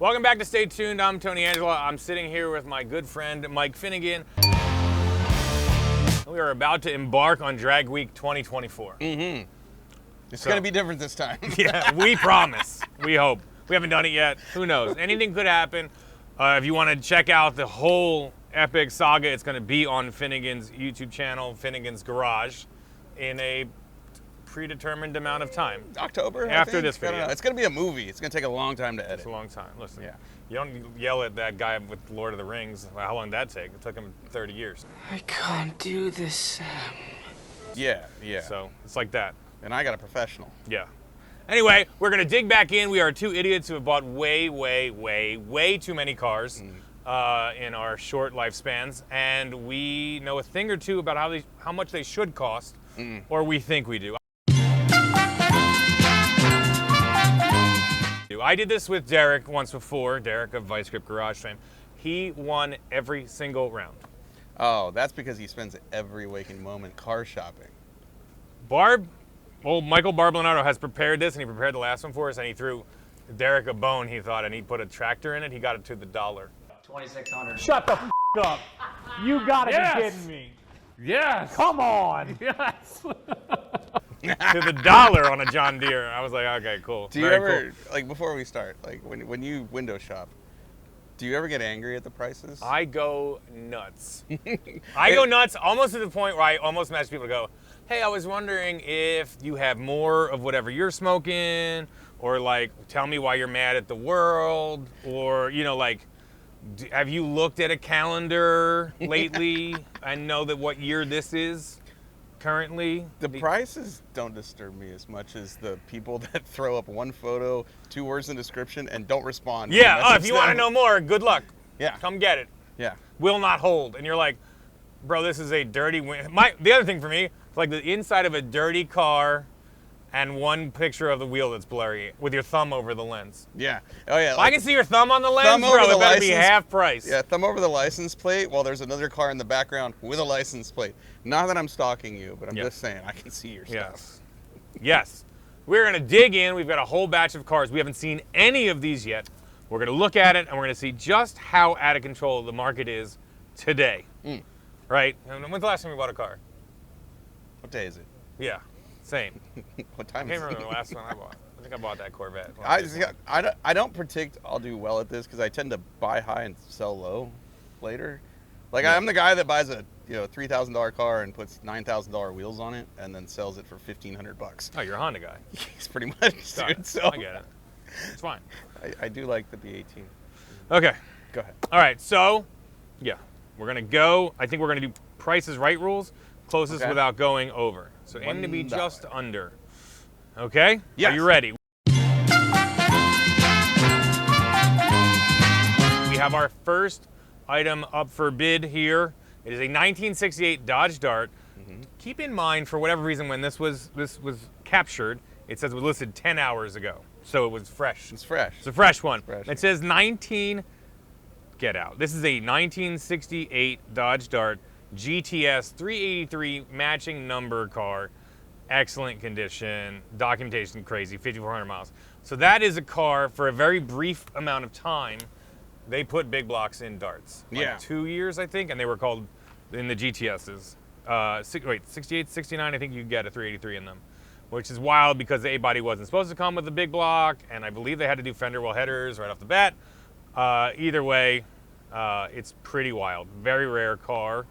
Welcome back to Stay Tuned. I'm Tony Angelo. I'm sitting here with my good friend Mike Finnegan. We are about to embark on Drag Week 2024. It's going to be different this time. Yeah, we promise. We hope. We haven't done it yet. Who knows? Anything could happen. If you want to check out the whole epic saga, it's going to be on Finnegan's YouTube channel, Finnegan's Garage, in a predetermined amount of time. October? After this video. It's going to be a movie. It's going to take a long time to edit. It's a long time. Listen, Yeah. You don't yell at that guy with Lord of the Rings. How long did that take? It took him 30 years. I can't do this, Sam. Yeah. So it's like that. And I got a professional. Yeah. Anyway, we're going to dig back in. We are two idiots who have bought way too many cars in our short lifespans. And we know a thing or two about how much they should cost, or we think we do. I did this with Derek once before, Derek of Vice Grip Garage fame. He won every single round. Oh, that's because he spends every waking moment car shopping. Michael Barblanaro has prepared this, and he prepared the last one for us, and he threw Derek a bone, he thought, and he put a tractor in it. He got it to the dollar. 2,600. Shut the f up. You gotta be kidding me. Yes. Come on. Yes. To the dollar on a John Deere. I was like, okay, cool. Do you ever, like, before we start, like, when you window shop, do you ever get angry at the prices? I go nuts. I go nuts almost to the point where I almost message people to go, hey, I was wondering if you have more of whatever you're smoking, or like, tell me why you're mad at the world, or, you know, like, have you looked at a calendar lately and know that what year this is currently? The prices don't disturb me as much as the people that throw up one photo, 2 words in description, and don't respond. Yeah, if you want to know more, good luck. Yeah. Come get it. Yeah. Will not hold. And you're like, bro, this is a dirty the other thing for me, it's like the inside of a dirty car and one picture of the wheel that's blurry with your thumb over the lens. Yeah. Oh, yeah. If I can see your thumb on the lens, bro, it better be half price. Yeah, thumb over the license plate while there's another car in the background with a license plate. Not that I'm stalking you, but I'm just saying I can see your stuff. Yes. We're going to dig in. We've got a whole batch of cars. We haven't seen any of these yet. We're going to look at it, and we're going to see just how out of control the market is today. Right? And when's the last time we bought a car? What day is it? Yeah. Same. What time I is can't it? remember the last one I bought. I think I bought that Corvette. I don't predict I'll do well at this because I tend to buy high and sell low later. Like, I'm the guy that buys a $3,000 car and puts $9,000 wheels on it and then sells it for $1,500. Oh, you're a Honda guy. It's pretty much, dude. So I get it. It's fine. I do like the B18. Okay. Go ahead. All right. So, yeah, we're gonna go. I think we're gonna do Prices Right rules, closest without going over. So aim to be just under. Okay? Yes. Are you ready? We have our first item up for bid here. It is a 1968 Dodge Dart. Keep in mind, for whatever reason, when this was captured, it says it was listed 10 hours ago. So it was fresh. It's fresh. It's a fresh one. Fresh. It says 19, get out. This is a 1968 Dodge Dart GTS 383 matching number car. Excellent condition, documentation crazy, 5,400 miles. So that is a car, for a very brief amount of time, they put big blocks in Darts. Like 2 years, I think, and they were called, in the GTSs. 68, 69, I think you could get a 383 in them. Which is wild because the A-body wasn't supposed to come with a big block, and I believe they had to do fender well headers right off the bat. Either way, it's pretty wild. Very rare car.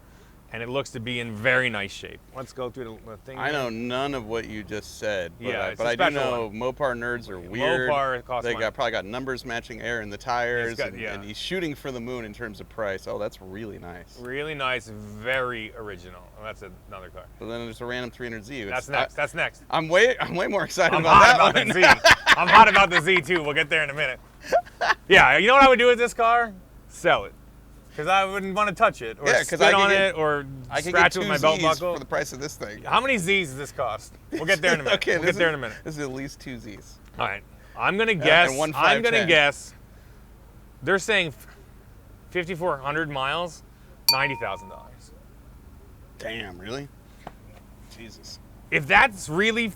And it looks to be in very nice shape. Let's go through the thing. I know none of what you just said, but, but I do know Mopar nerds are weird. Mopar costs they money. probably got numbers matching air in the tires, Got, and he's shooting for the moon in terms of price. Oh, that's really nice. Really nice, very original. Oh, that's another car. But then there's a random 300Z. That's next. That's next. I'm way more excited I'm about hot that about one. the Z. I'm hot about the Z too. We'll get there in a minute. Yeah, you know what I would do with this car? Sell it. Because I wouldn't want to touch it, or spit on it, or scratch it with my belt buckle. For the price of this thing. How many Z's does this cost? We'll get there in a minute. Okay, we'll get there in a minute. This is at least 2 Z's. All right. I'm gonna guess. I'm gonna guess. They're saying 5,400 miles, $90,000. Damn, really? Jesus. If that's really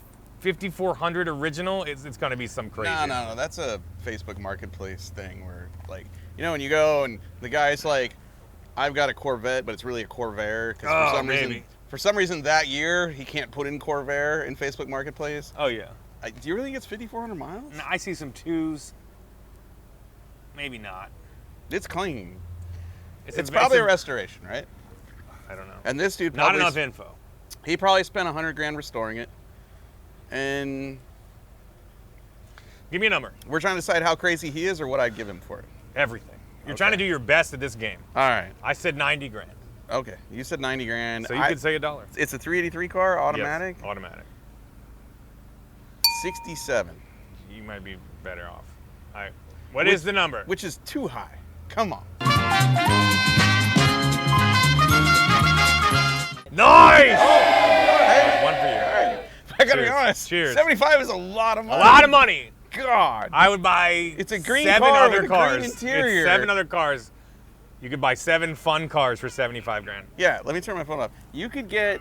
5400 original, it's going to be some crazy. No. That's a Facebook Marketplace thing where, like, you know, when you go and the guy's like, I've got a Corvette, but it's really a Corvair. Because for some reason that year, he can't put in Corvair in Facebook Marketplace. Oh, yeah. Do you really think it's 5,400 miles? No, I see some 2s. Maybe not. It's clean. It's probably a restoration, right? I don't know. And this dude Not enough info. He probably spent $100,000 restoring it. And Give me a number. we're trying to decide how crazy he is or what I'd give him for it. Everything. You're Okay. trying to do your best at this game. All right. I said 90 grand. Okay. You said $90,000. So you could say $1. It's a 383 car, automatic. Yes, automatic. 67. You might be better off. All right. What is the number? Which is too high. Come on. Nice! Hey, One for you. I gotta be Cheers. honest. Cheers. 75 is a lot of A money. lot of money. God. I would buy It's a green 7 car other with a cars. green interior. It's 7 other cars. You could buy 7 fun cars for 75 grand. Yeah, let me turn my phone off. You could get.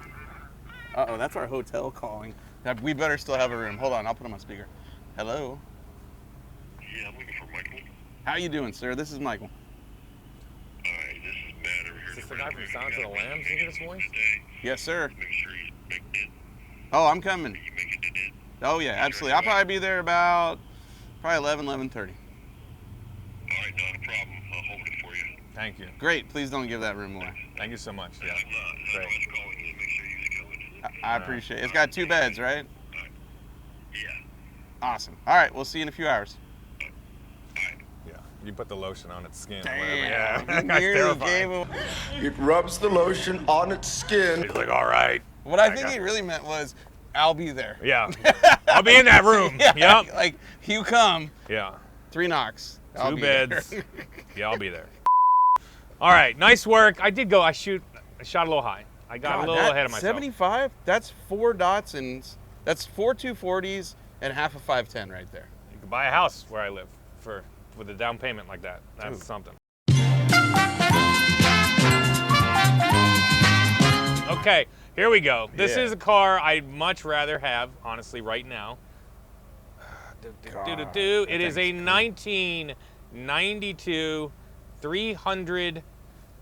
Uh-oh, that's our hotel calling. We better still have a room. Hold on, I'll put on my speaker. Hello. Yeah, I'm looking for Michael. How you doing, sir? This is Michael. Alright, this is Matt over here. Is this the guy from Silence of the Lambs? You hear his voice? Yes, sir. Make sure you make it. Oh, I'm coming. You make it to it. Oh, yeah, absolutely. I'll probably be there about 11:30. Alright, not a problem. I'll hold it for you. Thank you. Great. Please don't give that room away. Thank you so much. Yeah. I'm not. Great. I was calling you to make sure you was coming. I appreciate it. It's got 2 beds, right? Yeah. Awesome. All right, we'll see you in a few hours. Yeah. You put the lotion on its skin. or whatever. Damn. Yeah. You That's nearly terrifying. gave him. It rubs the lotion on its skin. He's like, all right. What I think he really meant was, I'll be there. Yeah. I'll be in that room. Yeah, Yep. Like, you come, Yeah. 3 knocks. I'll 2 be there. beds. Yeah, I'll be there. All right. Nice work. I shot a little high. I got God, a little ahead of myself. 75? That's 4 dots and that's 4 240s and half a 510 right there. You could buy a house where I live with a down payment like that. That's Dude. something. Okay, here we go. This Yeah. is a car I'd much rather have, honestly, right now. God, It is a 1992 300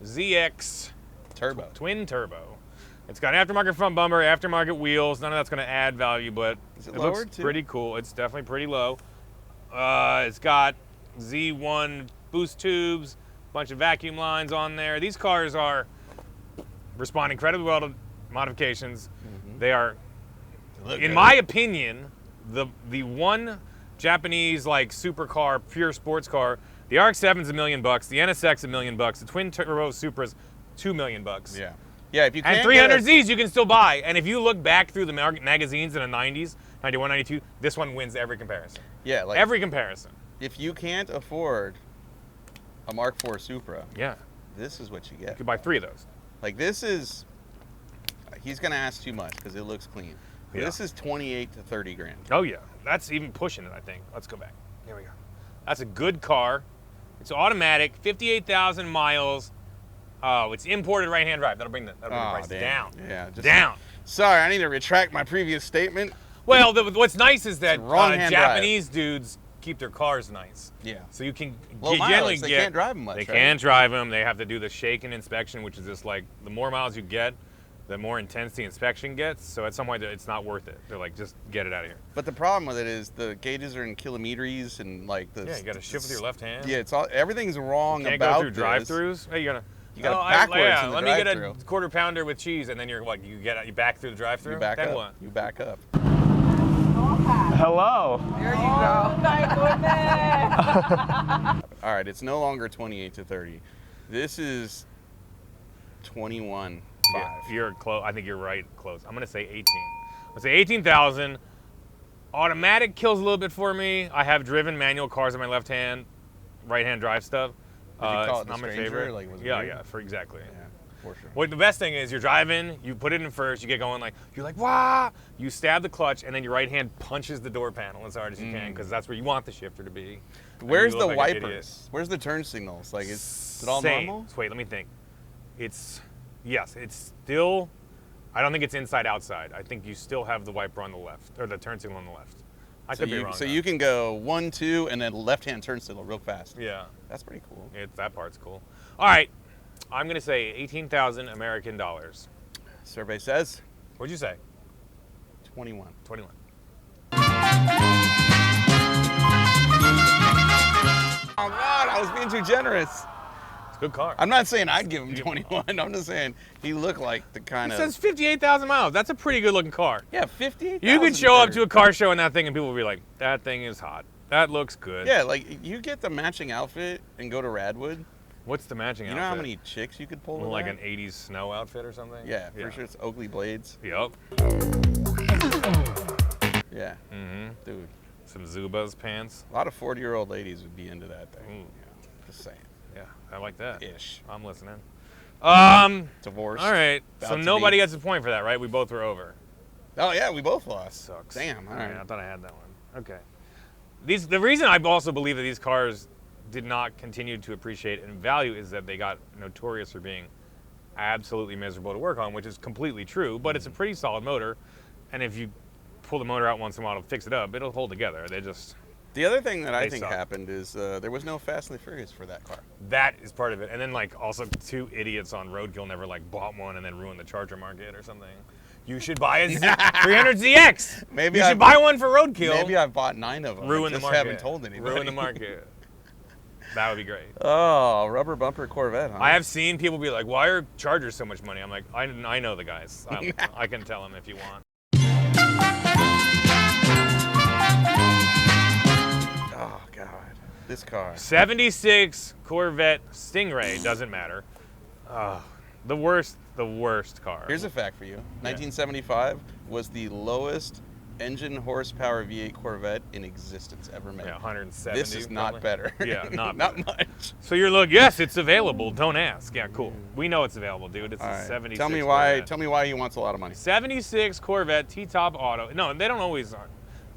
ZX Turbo. twin turbo. It's got aftermarket front bumper, aftermarket wheels. None of that's going to add value, but Is it it lowered looks too? pretty cool. It's definitely pretty low. It's got Z1 boost tubes, bunch of vacuum lines on there. These cars respond incredibly well to modifications. They are, in my opinion, the one Japanese like supercar, pure sports car. The RX-7's $1 million, the NSX $1 million, the twin turbo Supra's $2 million. Yeah. Yeah, if you can't And get 300Zs you can still buy. And if you look back through the magazines in the 90s, 91, 92, this one wins every comparison. Yeah, like Every comparison. if you can't afford a Mark IV Supra, Yeah. this is what you You get. could buy 3 of those. Like this is, he's gonna ask too much because it looks clean. Yeah. This is 28 to 30 grand. Oh, yeah. That's even pushing it, I think. Let's go back. Here we go. That's a good car. It's automatic, 58,000 miles. Oh, it's imported right-hand drive. That'll bring the price down. Yeah, just Down. Sorry, I need to retract my previous statement. Well, what's nice is that wrong-hand Japanese dudes keep their cars nice. Yeah. So you can Low generally mileage, they get. can't drive 'em much, They right? can't drive them. They have to do the shake-in inspection, which is just like the more miles you get, the more intense the inspection gets. So at some point, it's not worth it. They're like, just get it out of here. But the problem with it is the gauges are in kilometers and like the. Yeah, you got to shift with your left hand. Yeah, it's all everything's wrong Can't about go through this. drive-throughs. Hey, you gotta oh, backwards in the let me get a drive-thru. quarter pounder with cheese, and then you're what? You back through the drive-through. You back then up. what? You back up. Hello. There you go. All right, it's no longer 28 to 30. This is 21.5. Yeah, you're close. I think you're right. Close. I'm gonna say 18. I'm gonna say 18,000. Automatic kills a little bit for me. I have driven manual cars on my left hand, right hand drive stuff. Did you call it's it not the my Stranger? favorite. Like, was it yeah, weird? yeah, for exactly. Yeah, for sure. What the best thing is, you're driving, you put it in first, you get going like you're like wah, you stab the clutch, and then your right hand punches the door panel as hard as you can because that's where you want the shifter to be. And Where's you the look like an idiot. wipers? Where's the turn signals? Like, is it all Same. normal? Wait, let me think. Yes, it's still I don't think it's inside outside. I think you still have the wiper on the left, or the turn signal on the left. I could be wrong. So though. you can go 1, 2, and then left-hand turn signal real fast. Yeah. That's pretty cool. That part's cool. All right. I'm going to say 18,000 American dollars. Survey says What'd you say? 21. 21. Oh God, I was being too generous. It's a good car. I'm not saying I'd give him 21. I'm just saying he looked like the kind It of. says 58,000 miles. That's a pretty good looking car. Yeah, 58. You could show up to a car show in that thing and people would be like, that thing is hot. That looks good. Yeah, like you get the matching outfit and go to Radwood. What's the matching You outfit? know how many chicks you could pull with Like that? an 80s snow outfit or something? Yeah, for sure it's Oakley blades. Yep. Yeah. Mm-hmm. Dude, Some Zubaz pants. a lot of 40-year-old ladies would be into that thing. Ooh. Yeah, just saying. Yeah, I like that. Ish. I'm listening. Divorce. All right. About So to nobody be. gets a point for that, right? We both were over. Oh yeah, we both lost. Sucks. Damn. All right. I thought I had that one. Okay. The reason I also believe that these cars did not continue to appreciate in value is that they got notorious for being absolutely miserable to work on, which is completely true, but it's a pretty solid motor. And if you pull the motor out once in a while to fix it up, it'll hold together. The other thing that I They think suck. happened is there was no Fast and the Furious for that car. That is part of it. And then like also two idiots on Roadkill never like bought one and then ruined the charger market or something. You should buy a 300ZX. Maybe you I- should buy one for Roadkill. Maybe I bought 9 of them. ruin I the just market. haven't told anybody. Ruin the market. That would be great. Oh, rubber bumper Corvette, huh? I have seen people be like, "Why are Chargers so much money?" I'm like, I know the guys. I can tell them if you want. Oh God, this car. 76 Corvette Stingray, doesn't matter. The worst car. Here's a fact for you. 1975 was the lowest engine horsepower V8 Corvette in existence ever made. Yeah, 170. This is not probably. better. Yeah, not not much. So you're like, yes, it's available. Don't ask. Yeah, cool. We know it's available, dude. It's All a right. 76. Tell me why. Corvette. Tell me why he wants a lot of money. 76 Corvette T-top auto. No, they don't always.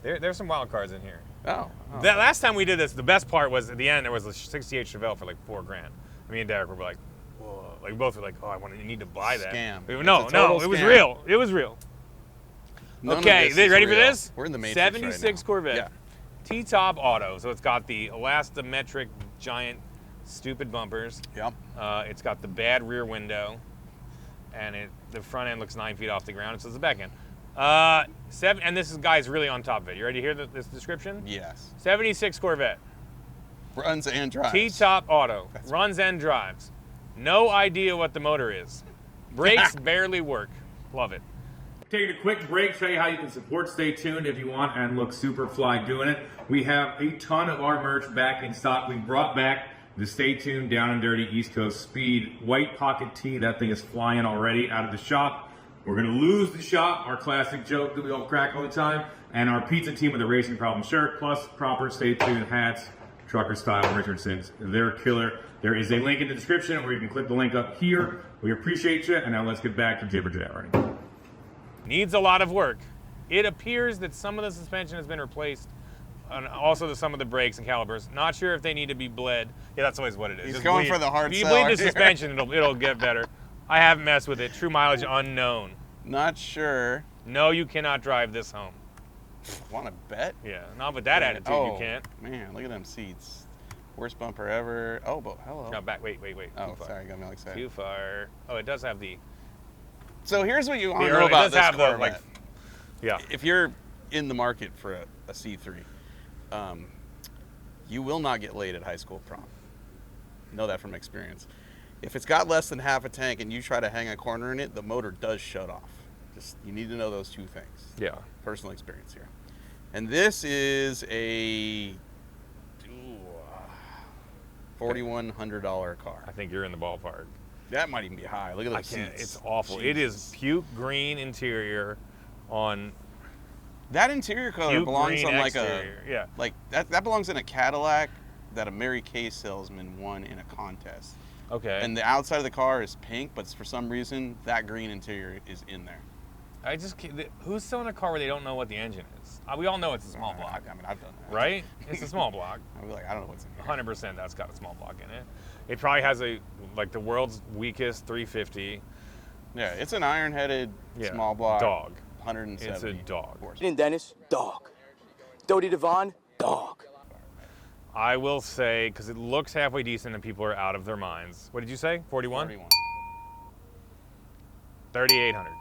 There's some wild cards in here. Oh. That last time we did this, the best part was at the end. There was a '68 Chevelle for like $4,000. Me and Derek were like, whoa. Like we both were like, oh, I need to buy that. Scam. No, It's a total it was scam. real. It was real. None of Okay, this they is ready for real. this? We're in the Matrix 76 right now. Corvette. Yeah. T-top auto. So it's got the elastometric giant stupid bumpers. Yep. It's got the bad rear window, and the front end looks 9 feet off the ground. So it's the back end. And this guy's really on top of it. You ready to hear this description? Yes. 76 Corvette. Runs and drives. T-top auto. Runs and drives. No idea what the motor is. Brakes barely work. Love it. Taking a quick break, show you how you can support Stay Tuned if you want and look super fly doing it. We have a ton of our merch back in stock. We brought back the Stay Tuned Down and Dirty East Coast Speed white pocket tee. That thing is flying already out of the shop. We're going to lose the shop, our classic joke that we all crack all the time, and our pizza team with the Racing Problem shirt, plus proper Stay Tuned hats, trucker style Richardsons. They're killer. There is a link in the description where you can click the link up here. We appreciate you, and now let's get back to Jibber Jabbering. Needs a lot of work. It appears that some of the suspension has been replaced, and also some of the brakes and calipers. Not sure if they need to be bled. Yeah, that's always what it is. He's Just going bleed. for the hard If you sell bleed the here. suspension, it'll get better. I haven't messed with it. True mileage unknown. Not sure. No, you cannot drive this home. Want to bet? Yeah, not with that attitude, you can't. Man, look at them seats. Worst bumper ever. Oh, but hello. No, back. Wait. Oh, Too far. sorry, got me all excited. Too far. Oh, it does have the. So here's what you want to early- know it about does this have the, Corvette. like- Yeah. If you're in the market for a C3, you will not get laid at high school prom. Know that from experience. If it's got less than half a tank and you try to hang a corner in it, the motor does shut off. Just you need to know those two things. Yeah. Personal experience here. And this is a $4,100 car. I think you're in the ballpark. That might even be high. Look at those I can't. seats. It's awful. It is Jesus. puke green interior on That interior color puke belongs green on like exterior. Yeah. like that belongs in a Cadillac that a Mary Kay salesman won in a contest. Okay. And the outside of the car is pink, but for some reason that green interior is in there. I just can't, who's selling a car where they don't know what the engine is? We all know it's a small block, I mean, I've done that. right? It's a small block. I'll be like, I don't know what's in here. 100% that's got a small block in it. It probably has the world's weakest 350. Yeah, it's an iron-headed, Yeah, small block. dog. 170. It's a dog. And Dennis, dog. Dodie Devon, dog. I will say, because it looks halfway decent and people are out of their minds. What did you say? 41? 41. 3,800.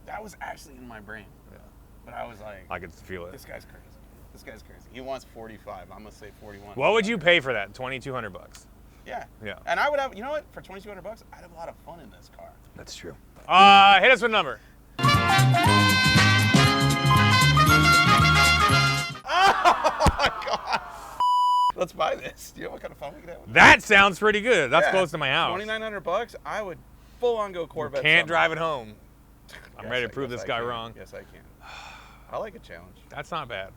That was actually in my brain. Yeah. But I was like, I could feel it. this guy's crazy. This guy's crazy. He wants 45. I'm going to say 41. What would you pay for that? 2,200 bucks. Yeah. Yeah. And I would have, you know what? For 2,200 bucks, I'd have a lot of fun in this car. That's true. Hit us with a number. Oh my God. Let's buy this. Do you know what kind of fun we could have with That sounds pretty good. That's Yeah. close to my house. 2,900 bucks, I would full on go Corvette. Can't summer. drive it home. I'm Yes, ready to I prove guess this I guy can. wrong. Yes, I can. I like a challenge. That's not bad.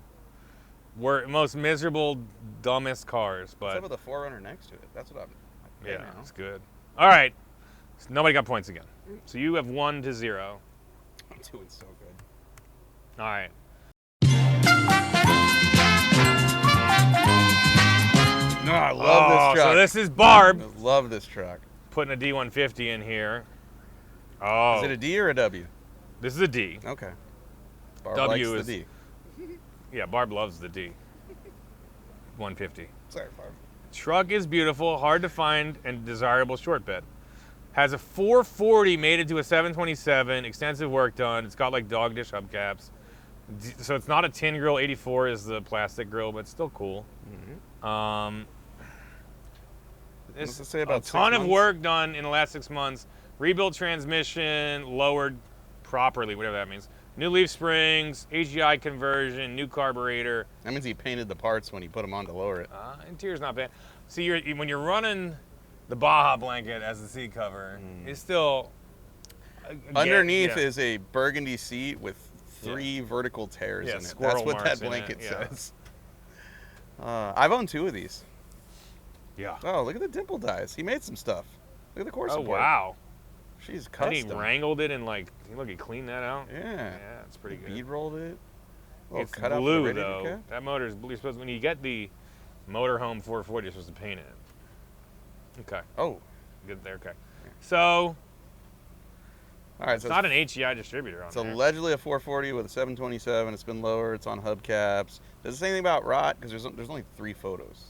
We're most miserable, dumbest cars, What's up but with the 4Runner next to it? That's what I'm. yeah, now. it's good. All right. So nobody got points again. So you have 1-0. I'm doing so good. All right. No, I love this truck. So this is Barb I love this truck. putting a D150 in here. Oh. Is it a D or a W? This is a D. Okay. Barb W likes is- the D. Yeah, Barb loves the D. 150. Sorry, Barb. Truck is beautiful, hard to find, and desirable short bed. Has a 440 made into a 727, extensive work done. It's got like dog dish hubcaps. So it's not a tin grill. 84 is the plastic grill, but it's still cool. What's It's it say a about 6 ton of months? work done in the last 6 months. Rebuilt transmission, lowered properly, whatever that means. New leaf springs, AGI conversion, new carburetor. That means he painted the parts when he put them on to lower it. Interior's not bad. See, when you're running the Baja blanket as the seat cover, it's still Underneath yeah. is a burgundy seat with 3 vertical tears Yeah, in it. squirrel That's what marks that in blanket it, yeah. says. I've owned 2 of these. Yeah. Oh, look at the dimple dies. He made some stuff. Look at the core Oh support. wow. She's And he custom. wrangled it and like, look, he cleaned that out. Yeah. Yeah, it's pretty good. Bead rolled it. Little It's cutout for the blue radiator though. cap. That motor's blue. You're supposed, when you get the motorhome 440, you're supposed to paint it. Okay. Oh. Good there. Okay. So All right. it's So not an HEI distributor on it's there. allegedly a 440 with a 727. It's been lower. It's on hubcaps. Does it say anything about rot? Because there's only 3 photos.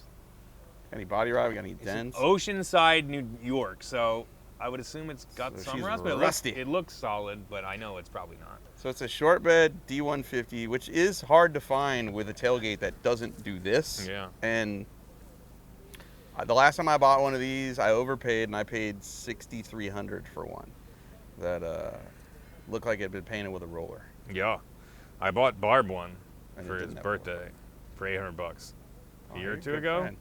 Any body rot? We got any dents? Oceanside, New York. So I would assume it's got So some she's rust, but rusty. it looks solid, but I know it's probably not. So it's a short bed D150, which is hard to find with a tailgate that doesn't do this. Yeah. And the last time I bought one of these, I overpaid and I paid $6,300 for one that looked like it had been painted with a roller. Yeah. I bought Barb one And it for his didn't have a roller. birthday for $800 Oh, a year you're or a two good ago. friend.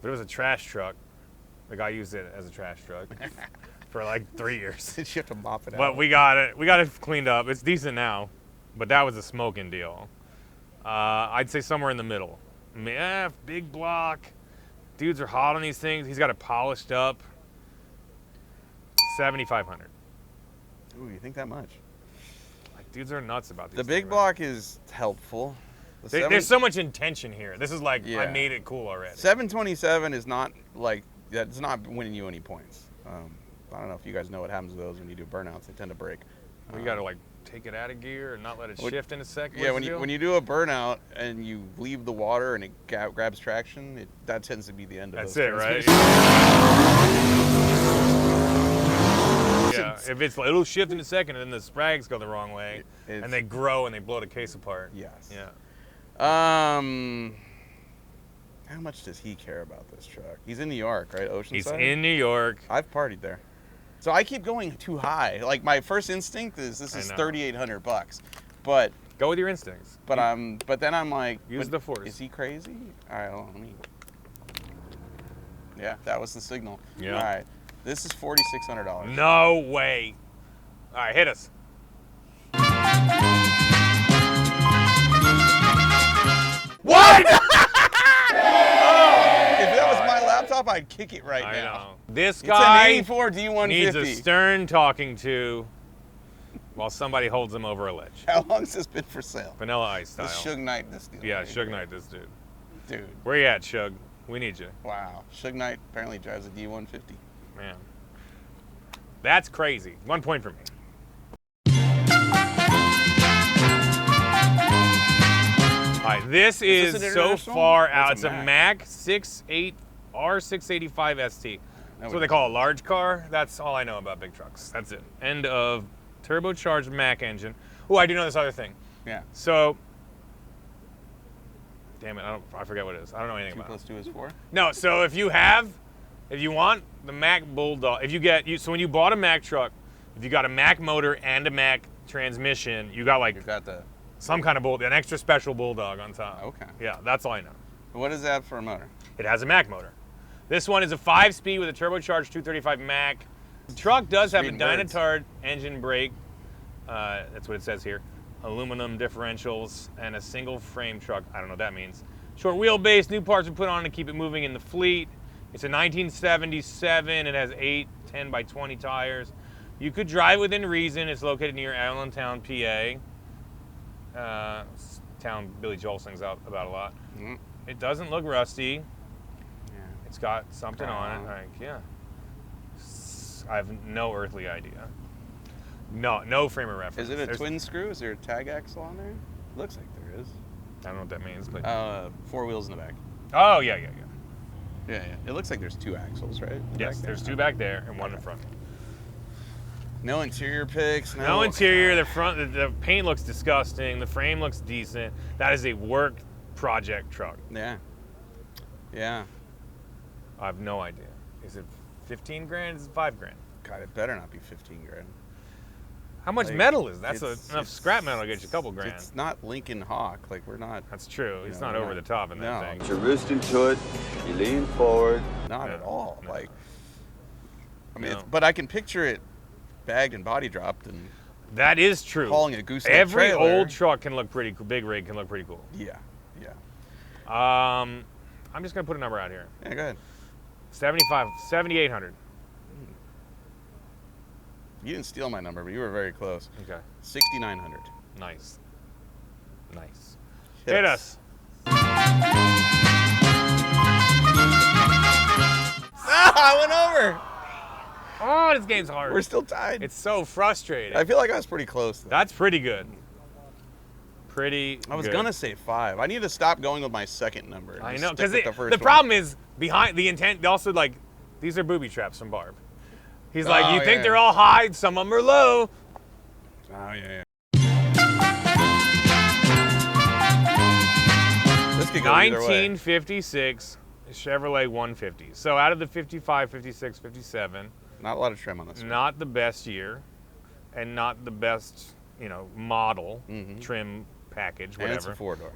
But it was a trash truck. The guy used it as a trash truck for like 3 years. Did you have to mop it out? But we got it cleaned up. It's decent now, but that was a smoking deal. I'd say somewhere in the middle. Big block. Dudes are hot on these things. He's got it polished up. 7,500. Ooh, you think that much? Like dudes are nuts about these. The big things, block is helpful. The right? There's so much intention here. This is like I Yeah. made it cool already. 727 is not like that's not winning you any points. I don't know if you guys know what happens to those when you do burnouts. They tend to break. We got to like take it out of gear and not let it What- shift in a second. Yeah, when you do a burnout and you leave the water and it grabs traction, that tends to be the end of That's those it, right? transmissions. Yeah, if it's it'll shift in a second and then the sprags go the wrong way It's- and they grow and they blow the case apart. Yes. Yeah. How much does he care about this truck? He's in New York, right? Oceanside. He's in New York. I've partied there. So I keep going too high. Like my first instinct is this is I know. $3,800, but Go with your instincts. but then I'm like, Use but the force. Is he crazy? All right, hold on, let me. Yeah, that was the signal. Yeah. All right, this is $4,600. No way. All right, hit us. What? If that was my laptop, I'd kick it right I now. know. This It's guy an 84 D150. needs a stern talking to while somebody holds him over a ledge. How long's this been for sale? Vanilla Ice style. This Suge Knight, this dude. Yeah, Suge Knight, this dude. Dude, Where you at, Suge? We need you, wow. Suge Knight apparently drives a D150. man. That's crazy. 1 point for me. All right, this is an so international? far What's out. a It's a Mack? Mack R685ST. That's we what they call a large car. That's all I know about big trucks. That's it. End of turbocharged Mack engine. Oh, I do know this other thing. Yeah. So, damn it, I forget what it is. I don't know anything 2 about it. + 2 is 4. No, so if you want the Mack Bulldog, so when you bought a Mack truck, if you got a Mack motor and a Mack transmission, you got like You got the. some kind of an extra special Bulldog on top. Okay. Yeah, that's all I know. What is that for a motor? It has a Mack motor. This one is a 5-speed with a turbocharged 235 Mack. The truck does have a Reading words. Dynatard engine brake. That's what it says here. Aluminum differentials and a single frame truck. I don't know what that means. Short wheelbase, new parts are put on to keep it moving in the fleet. It's a 1977. It has 8 10x20 tires. You could drive within reason. It's located near Allentown, PA. Town Billy Joel sings out about a lot. Mm. It doesn't look rusty. Yeah. It's got something on it. Like, yeah. I have no earthly idea. No frame of reference. Is it a twin screw? Is there a tag axle on there? Looks like there is. I don't know what that means, but 4 wheels in the back. oh yeah. Yeah. It looks like there's 2 axles, right? Yes, Back there's there? 2 back there and 1 in front. No interior pics. No interior. The front, the paint looks disgusting. The frame looks decent. That is a work project truck. Yeah. Yeah. I have no idea. Is it 15 grand? Is it 5 grand? God, it better not be 15 grand. How much Like, metal is that? That's it's- enough it's- scrap metal to get you a couple grand. It's not Lincoln Hawk. Like, we're not. That's true. It's know, not we're over the not- top in that no. thing. Put your wrist into it, you lean forward. Not No, at all. no. Like, I mean, No. but I can picture it bagged and body dropped and That is true. hauling a goose egg Every trailer. old truck can look pretty cool. Big rig can look pretty cool. Yeah. I'm just gonna put a number out here. Yeah, go ahead. 7,800. You didn't steal my number, but you were very close. Okay. 6,900. Nice. Hit us. I went over. Oh, this game's hard. We're still tied. It's so frustrating. I feel like I was pretty close, though. That's pretty good. I was good. gonna say 5. I need to stop going with my second number. and I just know, stick because with first the one. problem is behind the intent. Also, like, these are booby traps from Barb. He's like, Oh, you think yeah. they're all high, some of them are low. Oh yeah. This could go either way. 1956 Chevrolet 150. So out of the 55, 56, 57, Not a lot of trim on this one. not the best year, and not the best, model, Mhm. trim package, And whatever. it's a 4-door.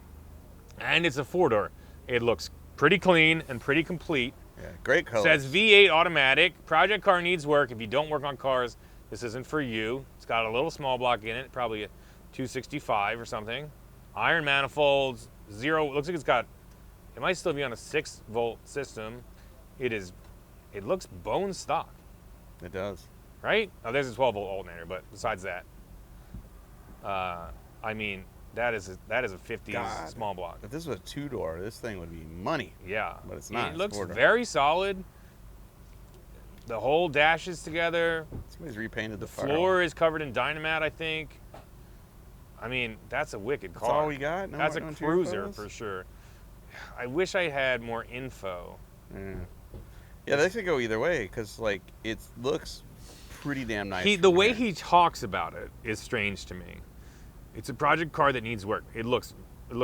And it's a 4-door. It looks pretty clean and pretty complete. Yeah, great color. Says V8 automatic. Project car needs work. If you don't work on cars, this isn't for you. It's got a little small block in it, probably a 265 or something. Iron manifolds, 0. Looks like it might still be on a 6-volt system. It looks bone stock, It does. right? Oh, there's a 12-volt alternator, but besides that, I mean, that is a 50s God. small block. If this was a 2-door, this thing would be money. Yeah. But it's not. It It's looks 4-door. very solid. The whole dash is together. Somebody's repainted the Floor is covered in Dynamat, I think. I mean, that's a wicked That's car. all we got? No That's a no interior cruiser photos? for sure. I wish I had more info. Yeah, this could go either way because, like, it looks pretty damn nice. The from way here. he talks about it is strange to me. It's a project car that needs work. It looks a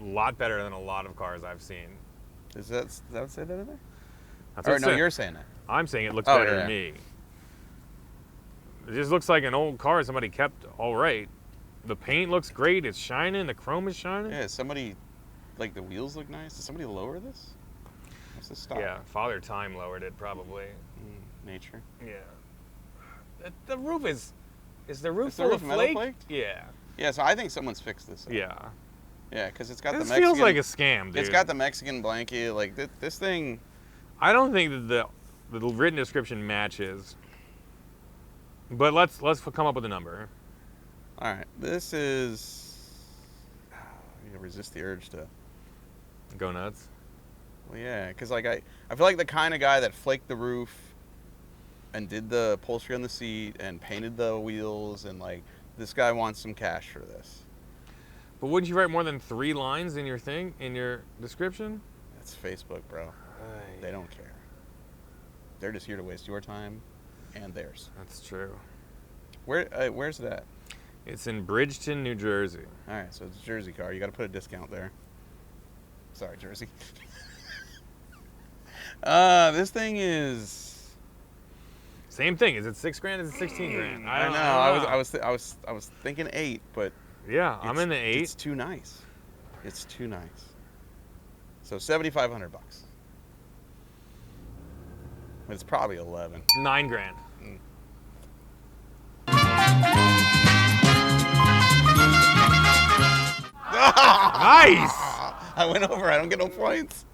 lot better than a lot of cars I've seen. Does that say that in there? That's Or what it no, said. you're saying that. I'm saying it looks Oh, better yeah. to me. It just looks like an old car somebody kept all right. The paint looks great. It's shining. The chrome is shining. Yeah, somebody, like, the wheels look nice. Did somebody lower this? What's this stop? Yeah, Father Time lowered it probably. Nature. Yeah. The roof is the roof Is the full roof of metal flake? flaked? Yeah. Yeah, so I think someone's fixed this up. Yeah. Yeah, because it's got This the Mexican. feels like a scam, dude. It's got the Mexican blanket. Like, this thing. I don't think that the written description matches. But let's come up with a number. All right, this is. You resist the urge to. Go nuts. Well, yeah, because like I feel like the kind of guy that flaked the roof, and did the upholstery on the seat and painted the wheels, and like, this guy wants some cash for this. But wouldn't you write more than 3 lines in your description? That's Facebook, bro. They don't care. They're just here to waste your time and theirs. That's true. Where's it at? It's in Bridgeton, New Jersey. All right, so it's a Jersey car. You got to put a discount there. Sorry, Jersey. This thing is Same thing. Is it $6,000? Is it $16,000? I don't know. I was thinking 8, but yeah, I'm in the 8. It's too nice. It's too nice. So $7,500. It's probably 11. $9,000. Nice. I went over. I don't get no points.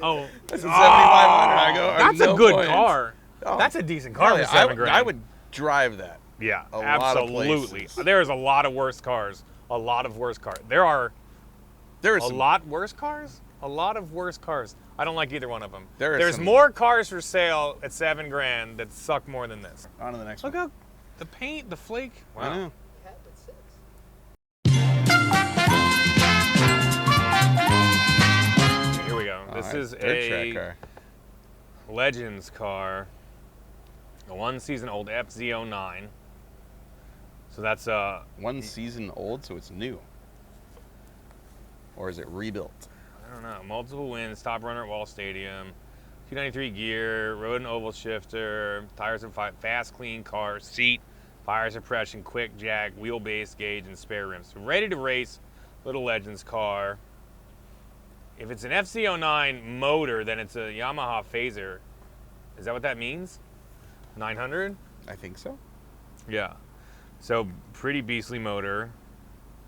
Oh, That's a 7,500. I go. That's no a good points. car. Oh, That's a decent car for hell yeah. $7,000. I would drive that. Yeah, a lot of absolutely. places. There's a lot of worse cars. A lot of worse cars. There are There a is some, lot worse cars. A lot of worse cars. I don't like either one of them. There's There's more cars for sale at $7,000 that suck more than this. On to the next Look one. how the paint, the flake. Wow. I know. Here we go. This All right, is dirt a track car. Legends car. A 1 season old FZ09. So that's 1 season old, so it's new. Or is it rebuilt? I don't know. Multiple wins, top runner at Wall Stadium, 293 gear, road and oval shifter, tires and fast, clean car, seat, fire suppression, quick jack, wheelbase gauge, and spare rims. So ready to race, little Legends car. If it's an FZ09 motor, then it's a Yamaha Phaser. Is that what that means? 900? I think so. Yeah. So pretty beastly motor.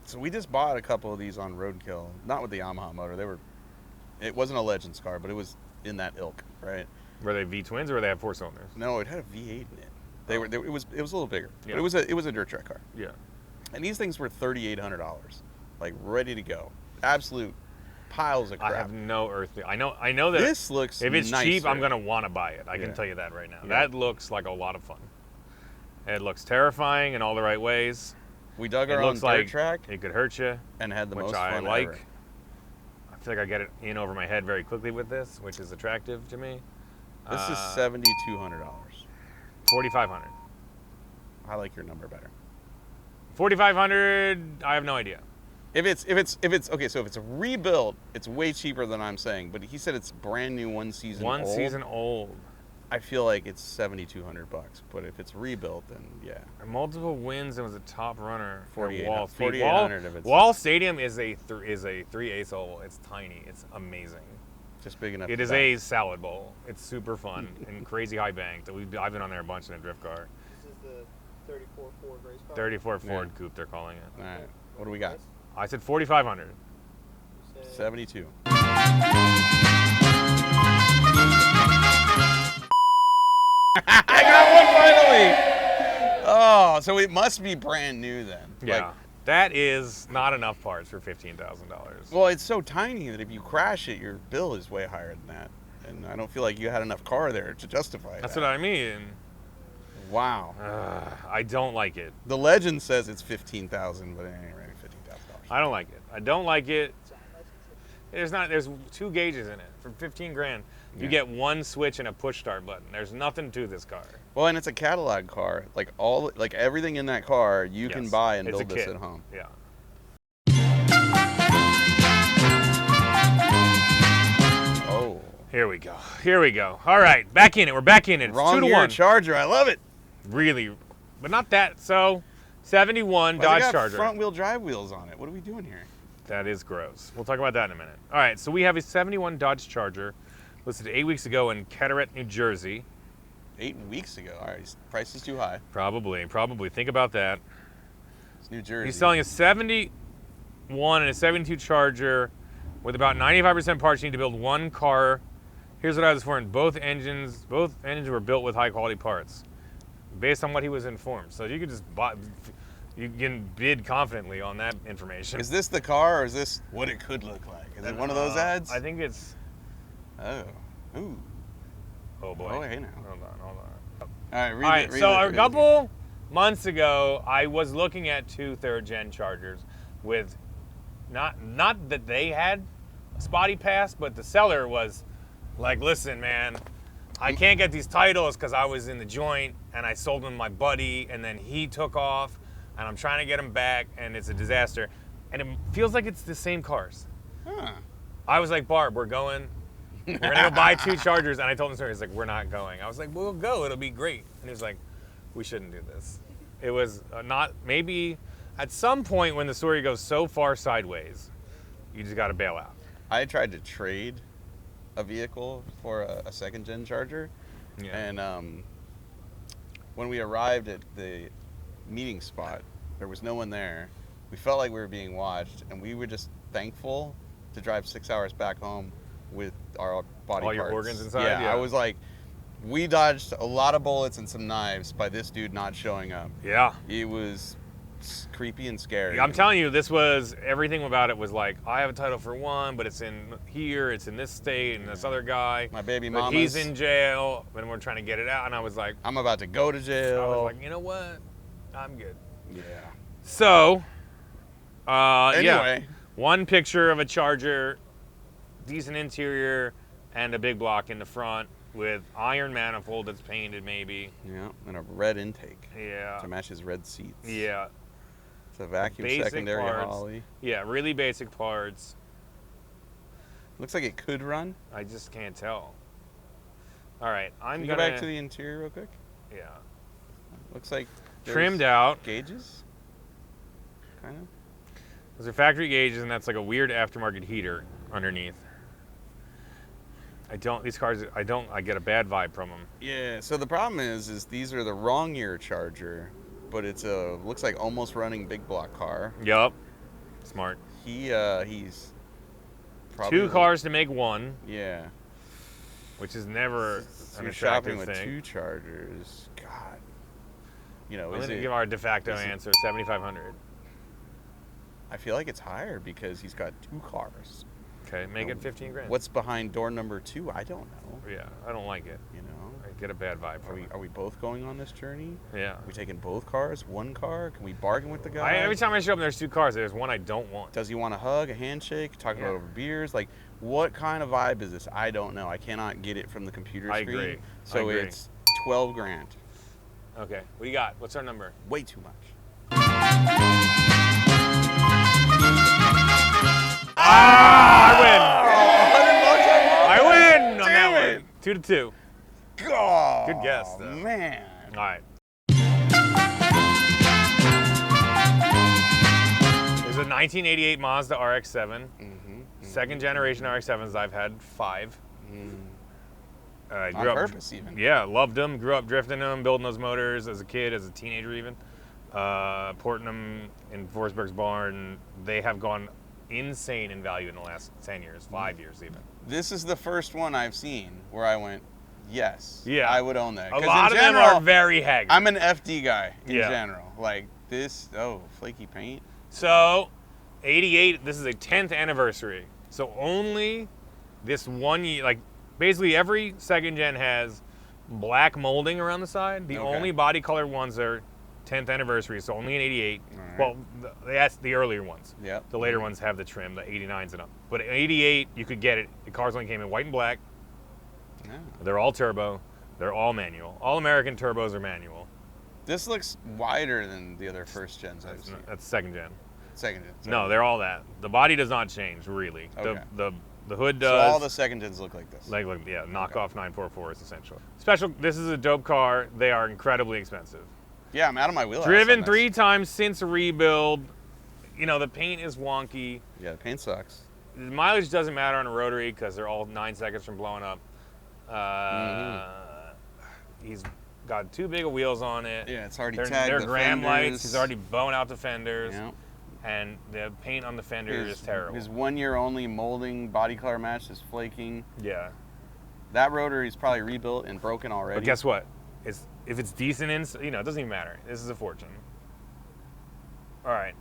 So we just bought a couple of these on Roadkill. Not with the Yamaha motor. It wasn't a Legends car, but it was in that ilk, right? Were they V-twins or were they have 4 cylinders? No, it had a V8 in it. It was a little bigger. Yeah. But it was a dirt track car. Yeah. And these things were $3,800, like ready to go. Absolute piles of crap. I have no earthly. I know that This looks if it's cheap, nicer. I'm gonna want to buy it. I can Yeah. tell you that right now. Yeah. That looks like a lot of fun. It looks terrifying in all the right ways. We dug It our own looks dirt like track it could hurt you, and had the which most I fun like. ever. I feel like I get it in over my head very quickly with this, which is attractive to me. This is $7,200. 4,500. I like your number better. 4,500. I have no idea. If it's okay, so if it's a rebuild, it's way cheaper than I'm saying. But he said it's brand new, 1 season old. 1 season old. I feel like it's $7,200. But if it's rebuilt, then yeah. Multiple wins and was a top runner. at 4,800 Wall Speed. 4,800 if it's- Wall Stadium is a 3/8 oval. It's tiny. It's amazing. Just big enough. It to is back. a salad bowl. It's super fun and crazy high banked. I've been on there a bunch in a drift car. This is the 34 Ford race car. 34 Ford Yeah. Coupe, they're calling it. All right. What do we got? I said 4,500. 72. I got one finally. Oh, so it must be brand new then. Yeah. Like, That is not enough parts for $15,000. well, it's so tiny that if you crash it, your bill is way higher than that. And I don't feel like you had enough car there to justify That's that. what I mean. Wow. I don't like it. The legend says it's 15,000, but it ain't really $15,000. I don't like it. I don't like it. There's 2 gauges in it for 15 grand. You Yeah. get 1 switch and a push start button. There's nothing to this car. Well, and it's a catalog car. Like everything in that car, you can Yes, buy and it's a build this kit. at home. Yeah. Oh, Here we go. Here we go. All right, back in it. We're back in it. It's wrong 2 to year 1. Charger. I love it. Really, but not that. So, 71 Why's it Dodge got Charger. front-wheel drive wheels on it. What are we doing here? That is gross. We'll talk about that in a minute. All right, so we have a 71 Dodge Charger listed 8 weeks ago in Carteret, New Jersey. 8 weeks ago. All right, price is too high. Probably. Think about that. It's New Jersey. He's selling a 71 and a 72 Charger with about 95% parts. You need to build 1 car. Here's what I was informed. Both engines were built with high quality parts based on what he was informed. So you could just buy, you can bid confidently on that information. Is this the car, or is this what it could look like? Is it one of those ads? I think it's, Oh. Ooh. oh boy. Oh, hey now. Hold on. right, read All right, it. so read a it. couple months ago, I was looking at 2 third-gen Chargers with not that they had a spotty past, but the seller was like, listen, man, I can't get these titles because I was in the joint and I sold them to my buddy and then he took off and I'm trying to get them back and it's a disaster. And it feels like it's the same cars. Huh. I was like, Barb, we're going to go buy 2 Chargers. And I told him the story. He's like, we're not going. I was like, we'll go. It'll be great. And he was like, we shouldn't do this. It was not, maybe at some point when the story goes so far sideways, you just got to bail out. I tried to trade a vehicle for a second-gen Charger. Yeah. And when we arrived at the meeting spot, there was no one there. We felt like we were being watched, and we were just thankful to drive 6 hours back home with our body All your parts. organs inside? Yeah, Yeah. I was like, we dodged a lot of bullets and some knives by this dude not showing up. Yeah. It was creepy and scary. I'm telling you, this was, everything about it was like, I have a title for one, but it's in here, it's in this state, and this other guy. My baby but mama's. he's in jail, and we're trying to get it out. And I was like, I'm about to go to jail. I was like, you know what? I'm good. Yeah. So, Anyway. yeah. One picture of a Charger, decent interior, and a big block in the front with iron manifold that's painted maybe. Yeah, and a red intake Yeah. to match his red seats. Yeah. It's a vacuum Basic secondary parts. Holly. Yeah, really basic parts. Looks like it could run. I just can't tell. All right, I'm Can you gonna go back to the interior real quick? yeah. Looks like there's Trimmed out. gauges. Kind of. Those are factory gauges, and that's like a weird aftermarket heater underneath. I get a bad vibe from them. Yeah. So the problem is these are the wrong year Charger, but it's a looks like almost running big block car. Yup. Smart. He's probably 2 cars to make one, Yeah. which is never So an you're shopping attractive with thing. 2 Chargers. God. You know, I'm is gonna it, give our de facto is it- answer, 7,500. I feel like it's higher because he's got 2 cars. Okay, make it 15 grand. What's behind door number 2? I don't know. Yeah, I don't like it. You know, I get a bad vibe from it. are we both going on this journey? Yeah. Are we taking both cars? One car? Can we bargain with the guy? Every time I show up, there's 2 cars. There's one I don't want. Does he want a hug, a handshake, talk Yeah. about over beers? Like, what kind of vibe is this? I don't know. I cannot get it from the computer I screen. agree. So I agree. it's 12 grand. Okay, what do you got? What's our number? Way too much. I win. I $100 win on Damn that it. one. 2-2. Oh, Good guess, though. Man. All right. There's a 1988 Mazda RX-7. Second generation RX-7s. I've had 5. I On purpose, even. Yeah, loved them. Grew up drifting them, building those motors as a kid, as a teenager even. Porting them in Forsberg's barn. They have gone insane in value in the last 10 years, 5 years even. This is the first one I've seen where I went, yes, Yeah. I would own that. A 'Cause lot in of them general, are very haggard. I'm an FD guy in Yeah. general. Like this, flaky paint. So, 88, this is a 10th anniversary. So only this one year, like basically every second gen has black molding around the side. The Okay. only body colored ones are 10th anniversary, so only in 88. Alright. Well, that's the earlier ones. Yep. The later ones have the trim, the 89s and up. But in 88, you could get it. The cars only came in white and black. Yeah. They're all turbo. They're all manual. All American turbos are manual. This looks wider than the other first gens I've seen. That's second gen. Second gen. No, they're all that. The body does not change, really. Okay. The hood So does. all the second gens look like this. Like yeah, knockoff 944 is essential. Special, this is a dope car. They are incredibly expensive. Yeah, I'm out of my wheelhouse. Driven on this. 3 times since rebuild. You know, the paint is wonky. Yeah, the paint sucks. The mileage doesn't matter on a rotary because they're all 9 seconds from blowing up. He's got too big of wheels on it. Yeah, it's already They're tagged the Graham fenders. lights. He's already blown out the fenders. Yeah. And the paint on the fender is terrible. His 1 year only molding body color match is flaking. Yeah. That rotary is probably rebuilt and broken already. But guess what? If it's decent, it doesn't even matter. This is a fortune. All right.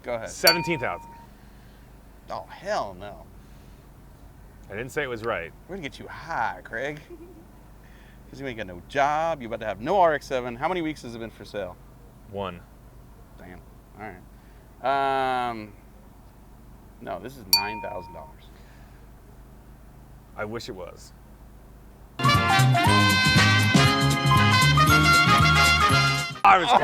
Go ahead. 17,000. Oh, hell no. I didn't say it was right. We're going to get you high, Craig. Because you ain't got no job. You about to have no RX-7. How many weeks has it been for sale? 1. Damn. All right. No, this is $9,000. I wish it was. I was close.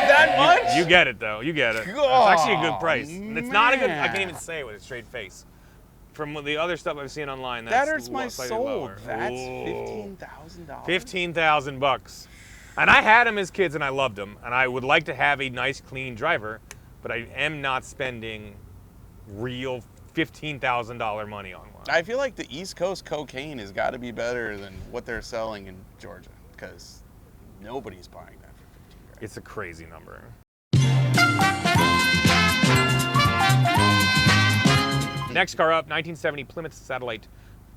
That much? You get it though. You get it. It's actually a good price. It's not a good. I can't even say it with a straight face. From the other stuff I've seen online, That that's hurts my slightly soul. lower. That's Ooh. $15,000. $15,000. And I had them as kids, and I loved them. And I would like to have a nice, clean driver, but I am not spending real $15,000 money on one. I feel like the East Coast cocaine has got to be better than what they're selling in Georgia, because nobody's buying that for 15 grand. It's a crazy number. Next car up, 1970 Plymouth Satellite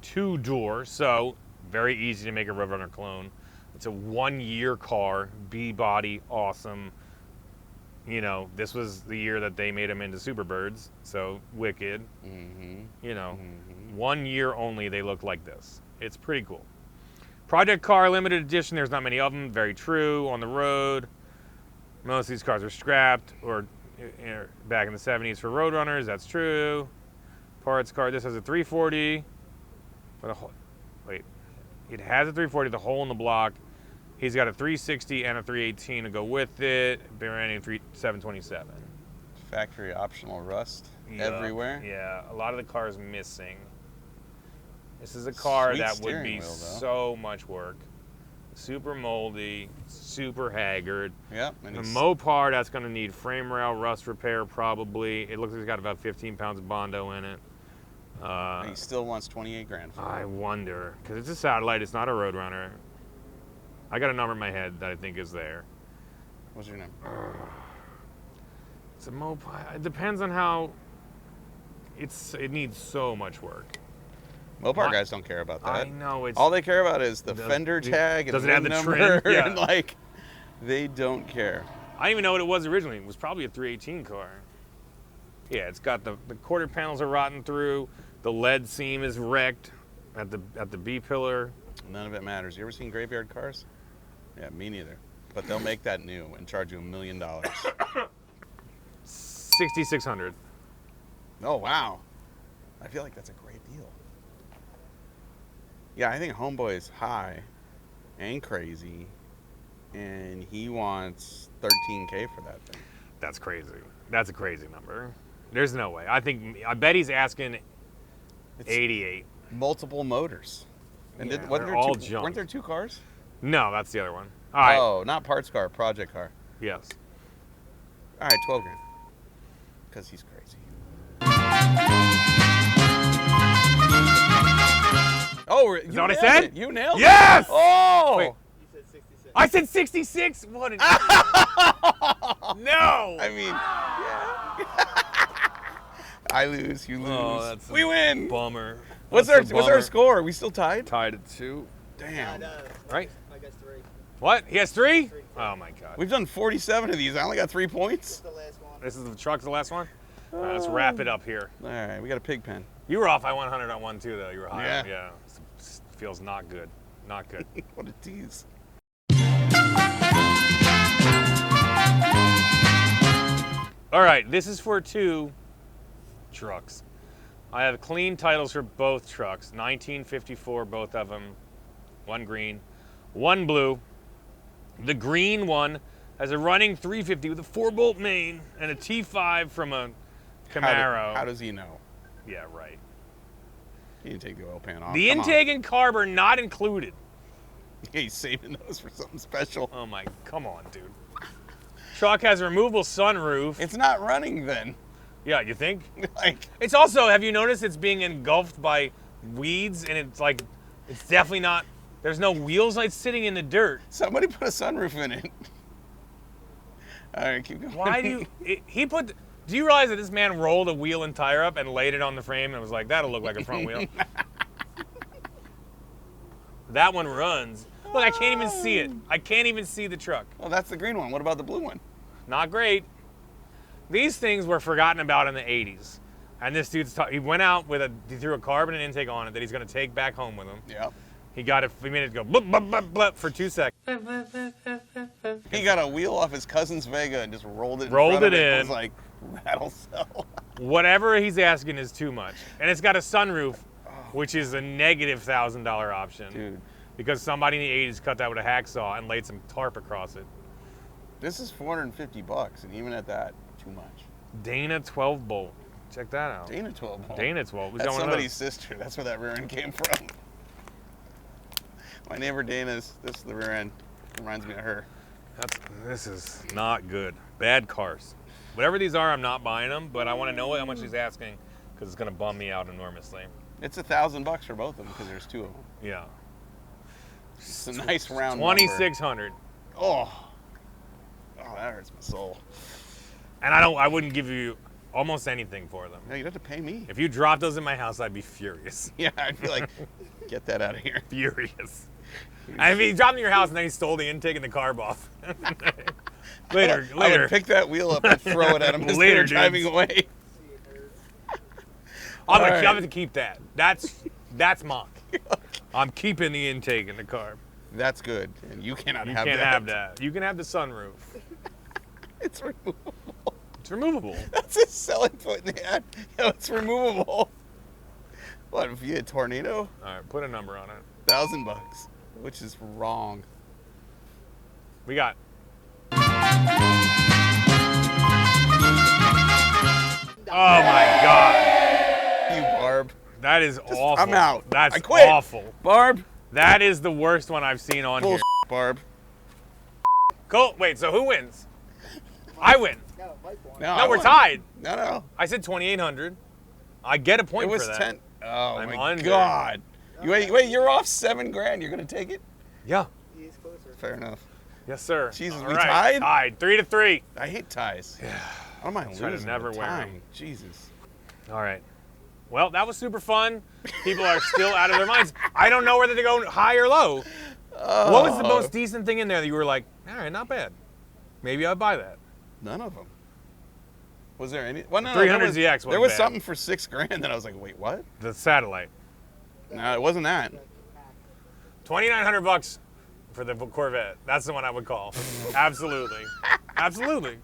2-door. So very easy to make a Roadrunner clone. It's a 1-year car, B-body, awesome. You know, this was the year that they made them into Superbirds, so wicked. You know, 1 year only they look like this. It's pretty cool. Project car, limited edition, there's not many of them, very true, on the road. Most of these cars are scrapped or back in the 70s for Roadrunners, that's true. Parts car, this has a 340. Wait, it has a 340, the hole in the block. He's got a 360 and a 318 to go with it. Brand new 727. Factory optional rust everywhere. Yeah, a lot of the cars missing. This is a car Sweet that would steering be wheel, though. so much work. Super moldy, super haggard. Yep. The Mopar, that's going to need frame rail rust repair probably. It looks like it's got about 15 pounds of Bondo in it. He still wants 28 grand for it. I wonder, because it's a Satellite, it's not a Roadrunner. I got a number in my head that I think is there. What's your name? It's a Mopar. It depends on how. It needs so much work. Mopar guys don't care about that. I know it's. All they care about is the fender tag and does it the have the number, trim? Yeah. and like, they don't care. I don't even know what it was originally. It was probably a 318 car. Yeah, it's got the quarter panels are rotten through. The lead seam is wrecked at the B pillar. None of it matters. You ever seen Graveyard Cars? Yeah, me neither. But they'll make that new and charge you $1 million. 6,600. Oh, wow. I feel like that's a great deal. Yeah, I think Homeboy is high and crazy, and he wants $13K for that thing. That's crazy. That's a crazy number. There's no way. I bet he's asking 88. Multiple motors. And Yeah, weren't they're all there junk. weren't there 2 cars? No, that's the other one. All right. Oh, not parts car, project car. Yes. All right, 12 grand. Because he's crazy. Oh, Is that what I said? You nailed it. Yes! Oh! Wait. You said 66. I said 66? What an... No! I mean, yeah. I lose, you lose. Oh, that's we win. Bummer. What's our score? Are we still tied? Tied at 2. Damn. Right? I got 3. What? He has 3? Oh my God. We've done 47 of these. I only got 3 points. The last one. This is the truck's the last one? All right, let's wrap it up here. All right, we got a pig pen. You were off by 100 on one too, though. You were high. Yeah. Yeah. Feels not good. Not good. What a tease. All right, this is for 2 trucks. I have clean titles for both trucks. 1954, both of them. One green, one blue. The green one has a running 350 with a 4-bolt main and a T5 from a Camaro. How does he know? Yeah, right. He didn't take the oil pan off. The Come on. intake and carb are not included. He's saving those for something special. Oh my, come on, dude. Truck has a removable sunroof. It's not running then. Yeah, you think? Like, It's also, have you noticed it's being engulfed by weeds and it's like, it's definitely not, there's no wheels, like sitting in the dirt. somebody put a sunroof in it. All right, keep going. Why do you, do you realize that this man rolled a wheel and tire up and laid it on the frame and was like, that'll look like a front wheel? That one runs. Look, I can't even see it. I can't even see the truck. Well, that's the green one. What about the blue one? Not great. These things were forgotten about in the 80s. And this dude's, he went out with he threw a carbon intake on it that he's gonna take back home with him. Yep. He got it. He made it go blip, blip, blip, blip for 2 seconds. He got a wheel off his cousin's Vega and just rolled it. Rolled it It in. was like rattle cell. Whatever he's asking is too much, and it's got a sunroof, which is a negative $1,000 option. Dude, Because somebody in the 80s cut that with a hacksaw and laid some tarp across it. this is $450, and even at that, too much. Dana 12 bolt. Check that out. Dana 12. Dana 12. We That's got one of somebody's those. sister. That's where that rear end came from. My neighbor Dana's. This is the rear end. Reminds me of her. This is not good. Bad cars. Whatever these are, I'm not buying them, but I want to know how much he's asking because it's going to bum me out enormously. It's $1,000 for both of them because there's two of them. Yeah. It's a nice round 2,600. Oh, that hurts my soul. And I wouldn't give you almost anything for them. Yeah, you'd have to pay me. If you dropped those in my house, I'd be furious. Yeah, I'd be like, get that out of here. Furious. I mean, you dropped them in your house and then he stole the intake and the carb off. later. I would pick that wheel up and throw it at him as they Later, were driving dudes. away. I'm All right. going to keep that. That's mine. I'm keeping the intake and the carb. That's good, and you cannot You have can't that. have that. You can have the sunroof. It's removable. It's removable. That's his selling point in the ad. Yo, it's removable. What, if you had a tornado? All right, put a number on it. $1,000, which is wrong. We got. Oh my God. You Barb. That is awful. I'm out. That's I quit. awful. Barb. That is the worst one I've seen on here. Bullshit, Barb. Cool. Wait, so who wins? I win. No, Mike won. No, No, I we're won. tied. No. I said 2,800. I get a point It was for that. 10. Oh, I'm my under. God. Wait, you're off $7,000. You're going to take it? Yeah. He is closer. Fair enough. Yes, sir. Jesus, All we right. tied? Tied. 3-3. I hate ties. Yeah. I don't mind Try to losing. never but wear 'em. tying. Jesus. All right. Well, that was super fun. People are still out of their minds. I don't know whether to go high or low. What was the most decent thing in there that you were like, all right, not bad. Maybe I'd buy that. None of them. Was there any? Well, no, 300 ZX There wasn't was bad. something for $6,000 that I was like, wait, what? The Satellite. No, it wasn't that. $2,900 for the Corvette. That's the one I would call. Absolutely. Absolutely.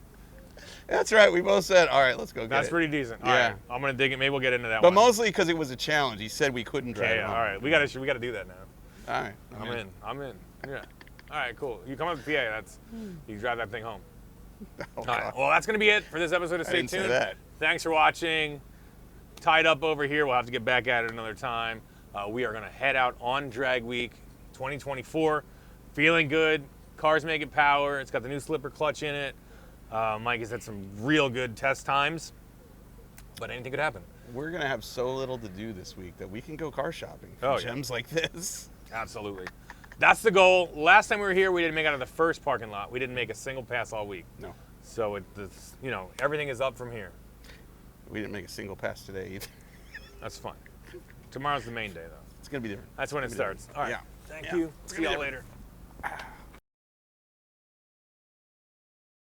That's right. We both said, all right, let's go get That's it. pretty decent. All Yeah. right. I'm going to dig it. Maybe we'll get into that But one. mostly because it was a challenge. He said we couldn't drive Yeah, it yeah. home. All right. We got to do that now. All right. I'm in. Yeah. All right, cool. You come up to PA. You drive that thing home. Oh, All right. God. Well, that's going to be it for this episode of I Stay didn't say Tuned. that. Thanks for watching. Tied up over here. We'll have to get back at it another time. We are going to head out on Drag Week 2024. Feeling good. Cars making power. It's got the new slipper clutch in it. Mike has had some real good test times, but anything could happen. We're going to have so little to do this week that we can go car shopping for Oh, yeah. gems like this. Absolutely. That's the goal. Last time we were here, we didn't make it out of the first parking lot. We didn't make a single pass all week. No. So everything is up from here. We didn't make a single pass today either. That's fine. Tomorrow's the main day, though. It's going to be different. That's when it starts. All right. Yeah. Thank Yeah. you. It's See gonna y'all be later.